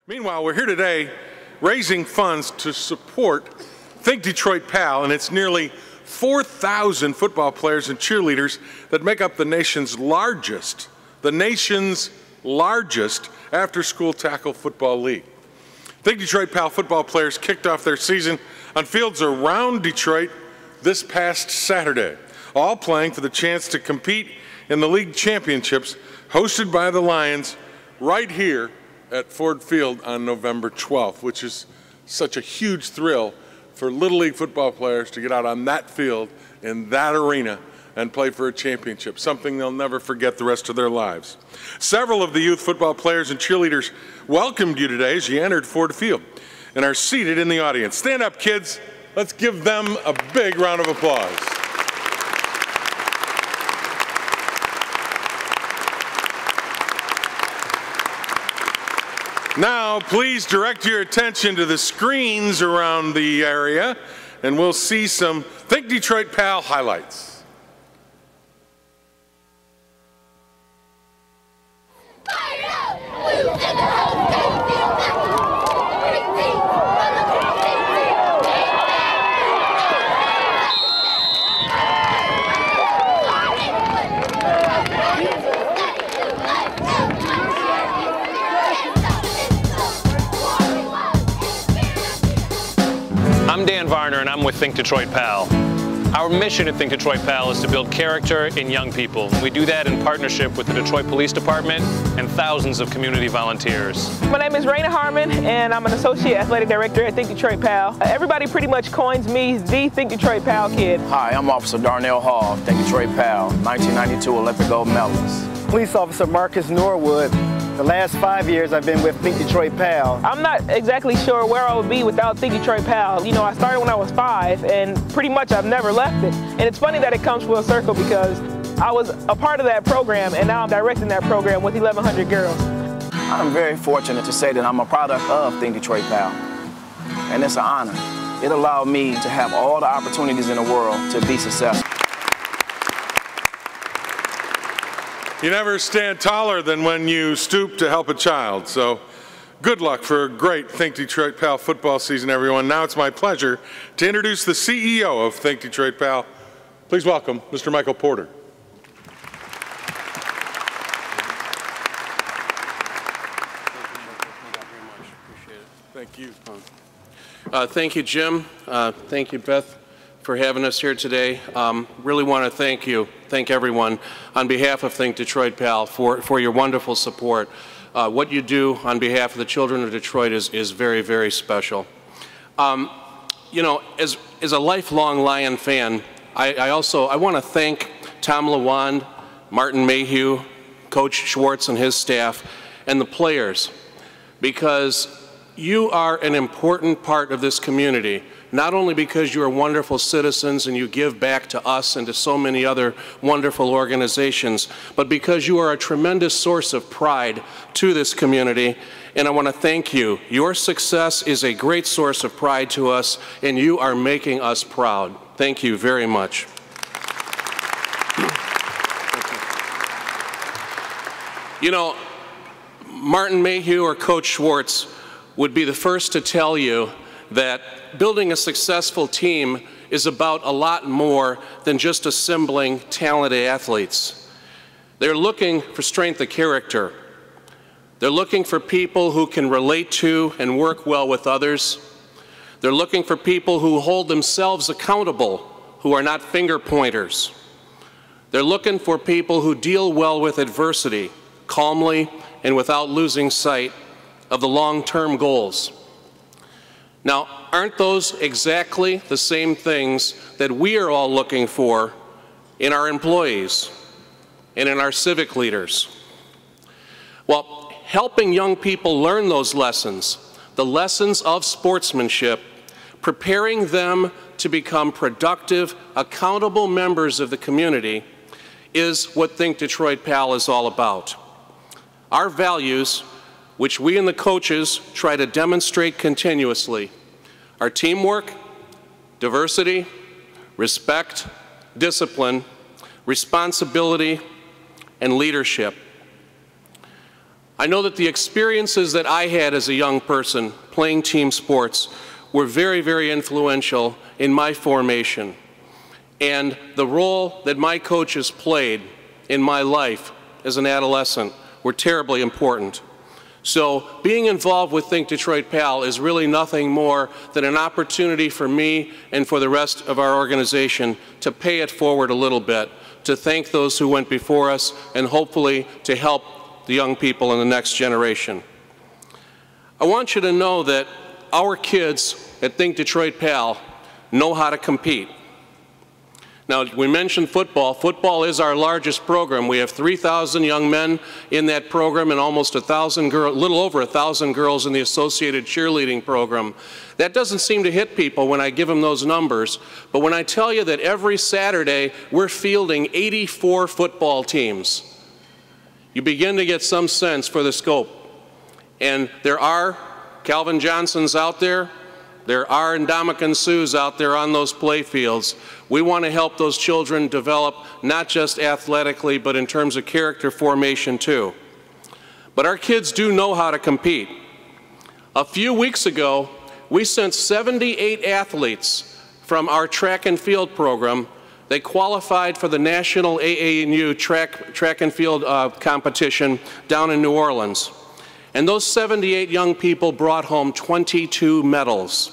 Meanwhile, we're here today raising funds to support Think Detroit PAL and its nearly 4,000 football players and cheerleaders that make up the nation's largest after-school tackle football league. Think Detroit PAL football players kicked off their season on fields around Detroit this past Saturday, all playing for the chance to compete in the league championships hosted by the Lions right here at Ford Field on November 12th, which is such a huge thrill for Little League football players to get out on that field in that arena and play for a championship, something they'll never forget the rest of their lives. Several of the youth football players and cheerleaders welcomed you today as you entered Ford Field and are seated in the audience. Stand up, kids. Let's give them a big round of applause. Now, please direct your attention to the screens around the area, and we'll see some Think Detroit PAL highlights. I'm Dan Varner, and I'm with Think Detroit PAL. Our mission at Think Detroit PAL is to build character in young people. We do that in partnership with the Detroit Police Department and thousands of community volunteers. My name is Raina Harmon, and I'm an Associate Athletic Director at Think Detroit PAL. Everybody pretty much coins me the Think Detroit PAL kid. Hi, I'm Officer Darnell Hall, Think Detroit PAL, 1992 Olympic gold medalist. Police Officer Marcus Norwood. The last 5 years I've been with Think Detroit PAL. I'm not exactly sure where I would be without Think Detroit PAL. You know, I started when I was 5, and pretty much I've never left it. And it's funny that it comes full circle because I was a part of that program, and now I'm directing that program with 1,100 girls. I'm very fortunate to say that I'm a product of Think Detroit PAL, and it's an honor. It allowed me to have all the opportunities in the world to be successful. You never stand taller than when you stoop to help a child. So good luck for a great Think Detroit PAL football season, everyone. Now it's my pleasure to introduce the CEO of Think Detroit PAL. Please welcome Mr. Michael Porter. Thank you. Thank you, Jim. Thank you, Beth, for having us here today. Really want to thank everyone on behalf of Think Detroit PAL for your wonderful support. What you do on behalf of the children of Detroit is very, very special. You know, as a lifelong Lion fan, I want to thank Tom LeWand, Martin Mayhew, Coach Schwartz and his staff, and the players, because you are an important part of this community, not only because you are wonderful citizens and you give back to us and to so many other wonderful organizations, but because you are a tremendous source of pride to this community. And I want to thank you. Your success is a great source of pride to us, and you are making us proud. Thank you very much. You know, Martin Mayhew or Coach Schwartz would be the first to tell you that building a successful team is about a lot more than just assembling talented athletes. They're looking for strength of character. They're looking for people who can relate to and work well with others. They're looking for people who hold themselves accountable, who are not finger pointers. They're looking for people who deal well with adversity, calmly and without losing sight of the long-term goals. Now, aren't those exactly the same things that we are all looking for in our employees and in our civic leaders? Well, helping young people learn those lessons, the lessons of sportsmanship, preparing them to become productive, accountable members of the community is what Think Detroit PAL is all about. Our values, which we and the coaches try to demonstrate continuously, are teamwork, diversity, respect, discipline, responsibility, and leadership. I know that the experiences that I had as a young person playing team sports were very, very influential in my formation. And the role that my coaches played in my life as an adolescent were terribly important. So being involved with Think Detroit PAL is really nothing more than an opportunity for me and for the rest of our organization to pay it forward a little bit, to thank those who went before us, and hopefully to help the young people in the next generation. I want you to know that our kids at Think Detroit PAL know how to compete. Now, we mentioned football. Football is our largest program. We have 3,000 young men in that program and almost 1,000 girls, little over 1,000 girls in the associated cheerleading program. That doesn't seem to hit people when I give them those numbers, but when I tell you that every Saturday we're fielding 84 football teams, you begin to get some sense for the scope. And there are Calvin Johnsons out there. There are Ndamukong Suhs out there on those play fields. We want to help those children develop not just athletically, but in terms of character formation too. But our kids do know how to compete. A few weeks ago, we sent 78 athletes from our track and field program. They qualified for the National AANU track and field competition down in New Orleans. And those 78 young people brought home 22 medals.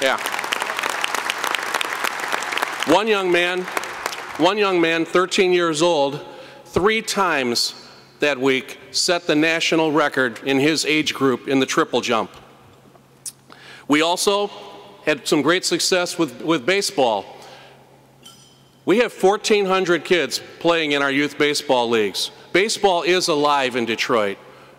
Yeah. One young man, 13 years old, 3 times that week set the national record in his age group in the triple jump. We also had some great success with baseball. We have 1,400 kids playing in our youth baseball leagues. Baseball is alive in Detroit.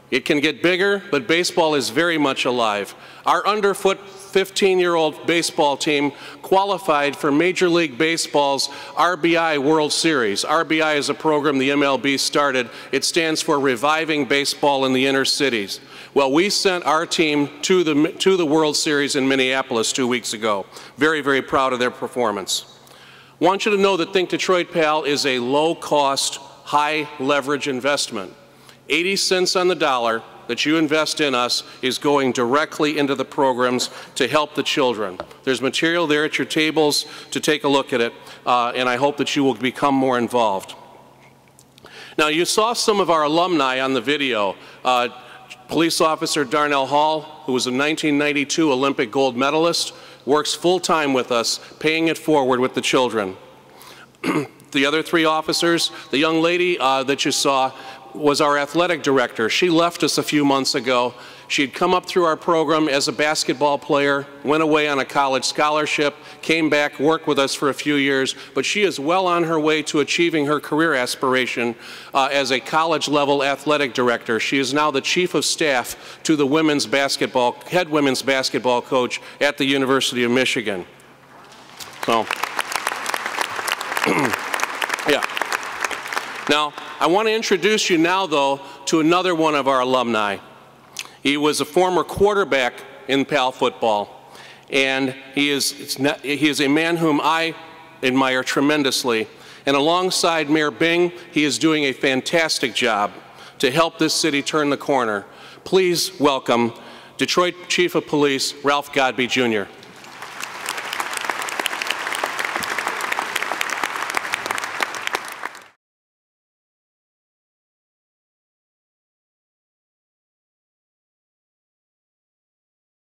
It can get bigger, but baseball is very much alive. Our underfoot 15-year-old baseball team qualified for Major League Baseball's RBI World Series. RBI is a program the MLB started. It stands for Reviving Baseball in the Inner Cities. Well, we sent our team to the World Series in Minneapolis 2 weeks ago. Very, very proud of their performance. I want you to know that Think Detroit PAL is a low-cost, high-leverage investment. 80 cents on the dollar that you invest in us is going directly into the programs to help the children. There's material there at your tables to take a look at it, and I hope that you will become more involved. Now, you saw some of our alumni on the video. Police Officer Darnell Hall, who was a 1992 Olympic gold medalist, works full-time with us, paying it forward with the children. The other 3 officers, the young lady that you saw was our athletic director. She left us a few months ago. She'd come up through our program as a basketball player, went away on a college scholarship, came back, worked with us for a few years, but she is well on her way to achieving her career aspiration as a college-level athletic director. She is now the chief of staff to the head women's basketball coach at the University of Michigan. So, yeah. Now, I want to introduce you now, though, to another one of our alumni. He was a former quarterback in PAL football, and he is a man whom I admire tremendously. And alongside Mayor Bing, he is doing a fantastic job to help this city turn the corner. Please welcome Detroit Chief of Police, Ralph Godbee, Jr.